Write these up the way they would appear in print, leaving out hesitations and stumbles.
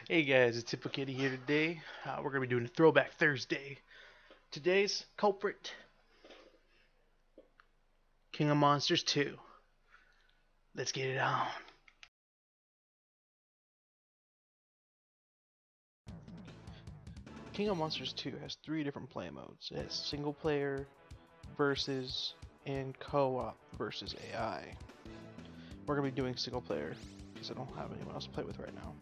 Hey guys, it's Hippokittie here today. We're going to be doing a Throwback Thursday. Today's culprit, King of Monsters 2. Let's get it on. King of Monsters 2 has three different play modes. It has single player, versus, and co-op versus AI. We're going to be doing single player because I don't have anyone else to play with right now.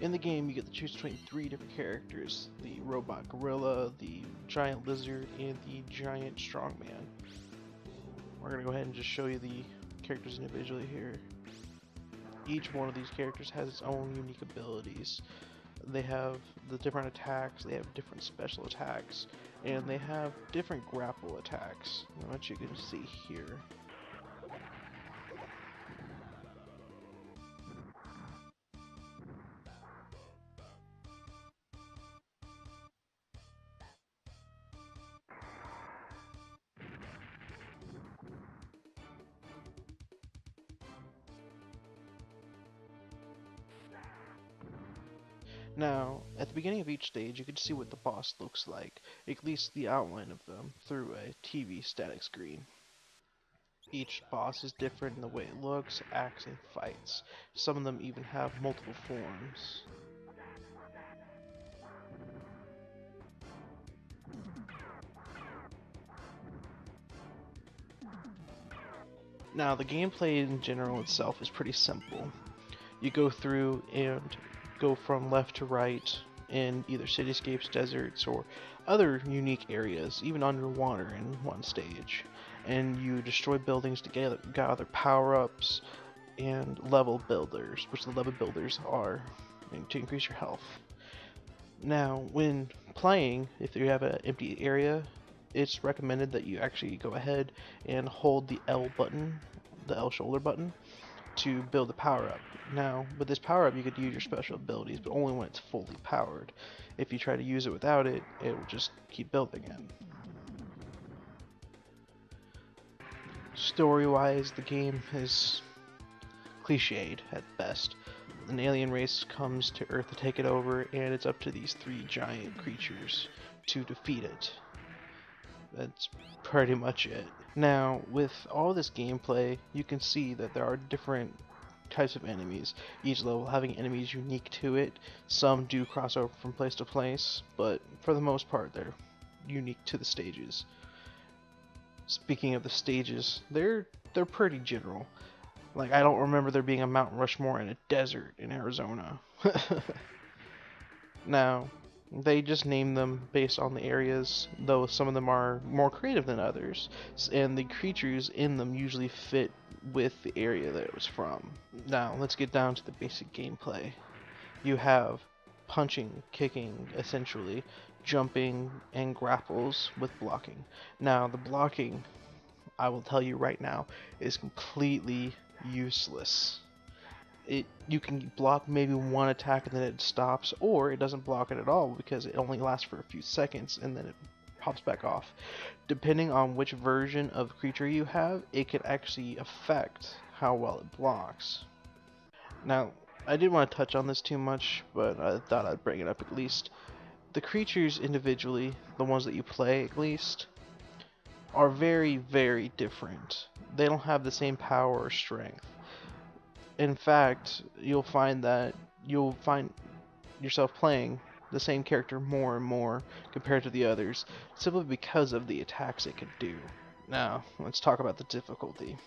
In the game, you get to choose between three different characters: the robot gorilla, the giant lizard, and the giant strongman. We're going to go ahead and just show you the characters individually here. Each one of these characters has its own unique abilities. They have the different attacks, they have different special attacks, and they have different grapple attacks, which you can see here. Now, at the beginning of each stage, you can see what the boss looks like, at least the outline of them, through a TV static screen. Each boss is different in the way it looks, acts, and fights. Some of them even have multiple forms. Now, the gameplay in general itself is pretty simple. You go through and go from left to right in either cityscapes, deserts, or other unique areas, even underwater in one stage. And you destroy buildings to gather power-ups and level builders, which the level builders are to increase your health. Now, when playing, if you have an empty area, it's recommended that you actually go ahead and hold the L button, the L shoulder button, to build the power up. Now, with this power up, you could use your special abilities, but only when it's fully powered. If you try to use it without it, it will just keep building it. Story-wise, the game is cliched at best. An alien race comes to Earth to take it over, and it's up to these three giant creatures to defeat it. That's pretty much it. Now, with all this gameplay, you can see that there are different types of enemies, each level having enemies unique to it. Some do cross over from place to place, but for the most part they're unique to the stages. Speaking of the stages, they're pretty general. Like, I don't remember there being a Mount Rushmore in a desert in Arizona. Now, they just name them based on the areas, though some of them are more creative than others, and the creatures in them usually fit with the area that it was from. Now, let's get down to the basic gameplay. You have punching, kicking, essentially, jumping, and grapples with blocking. Now, the blocking, I will tell you right now, is completely useless. You can block maybe one attack and then it stops, or it doesn't block it at all because it only lasts for a few seconds and then it pops back off. Depending on which version of creature you have, it can actually affect how well it blocks. Now, I didn't want to touch on this too much, but I thought I'd bring it up at least. The creatures individually, the ones that you play at least, are very, very different. They don't have the same power or strength. In fact, you'll find yourself playing the same character more and more compared to the others, simply because of the attacks it can do. Now, let's talk about the difficulty.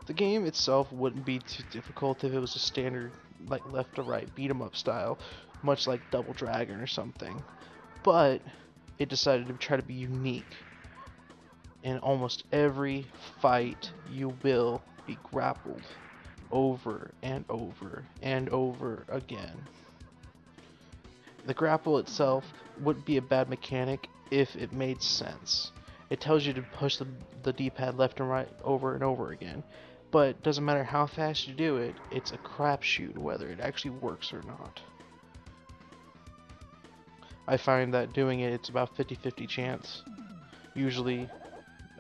The game itself wouldn't be too difficult if it was a standard, like, left to right beat 'em up style, much like Double Dragon or something. But it decided to try to be unique. In almost every fight, you will be grappled over and over and over again. The grapple itself wouldn't be a bad mechanic if it made sense. It tells you to push the D-pad left and right over and over again, but it doesn't matter how fast you do it, it's a crapshoot whether it actually works or not. I find that doing it's about 50-50 chance. Usually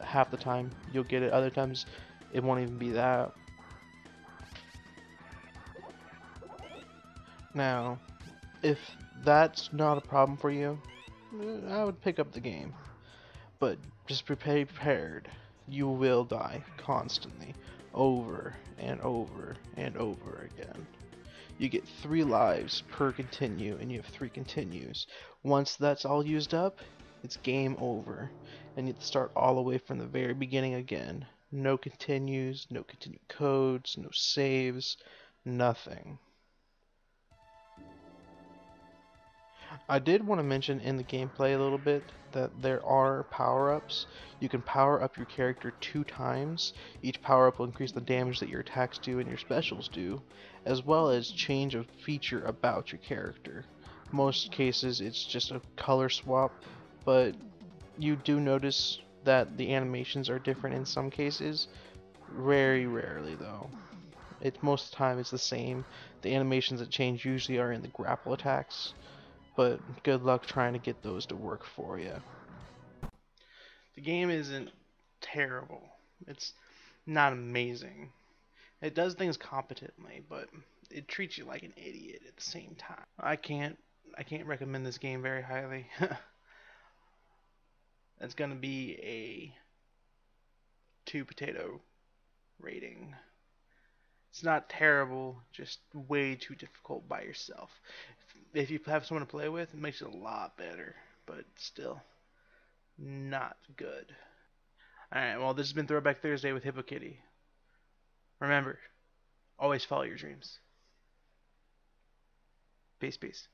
half the time you'll get it, other times it won't even be that. Now, if that's not a problem for you, I would pick up the game. But just be prepared. You will die constantly, over and over and over again. You get 3 lives per continue, and you have 3 continues. Once that's all used up, it's game over, and you have to start all the way from the very beginning again. No continues, no continue codes, no saves, nothing. I did want to mention in the gameplay a little bit that there are power-ups. You can power up your character 2 times. Each power-up will increase the damage that your attacks do and your specials do, as well as change a feature about your character. Most cases it's just a color swap, but you do notice that the animations are different in some cases. Very rarely though. Most of the time it's the same. The animations that change usually are in the grapple attacks, but good luck trying to get those to work for you. The game isn't terrible. It's not amazing. It does things competently, but it treats you like an idiot at the same time. I can't recommend this game very highly. It's gonna be a 2 potato rating. It's not terrible, just way too difficult by yourself. If you have someone to play with, it makes it a lot better, but still not good. Alright, well, this has been Throwback Thursday with Hippokittie. Remember, always follow your dreams. Peace, peace.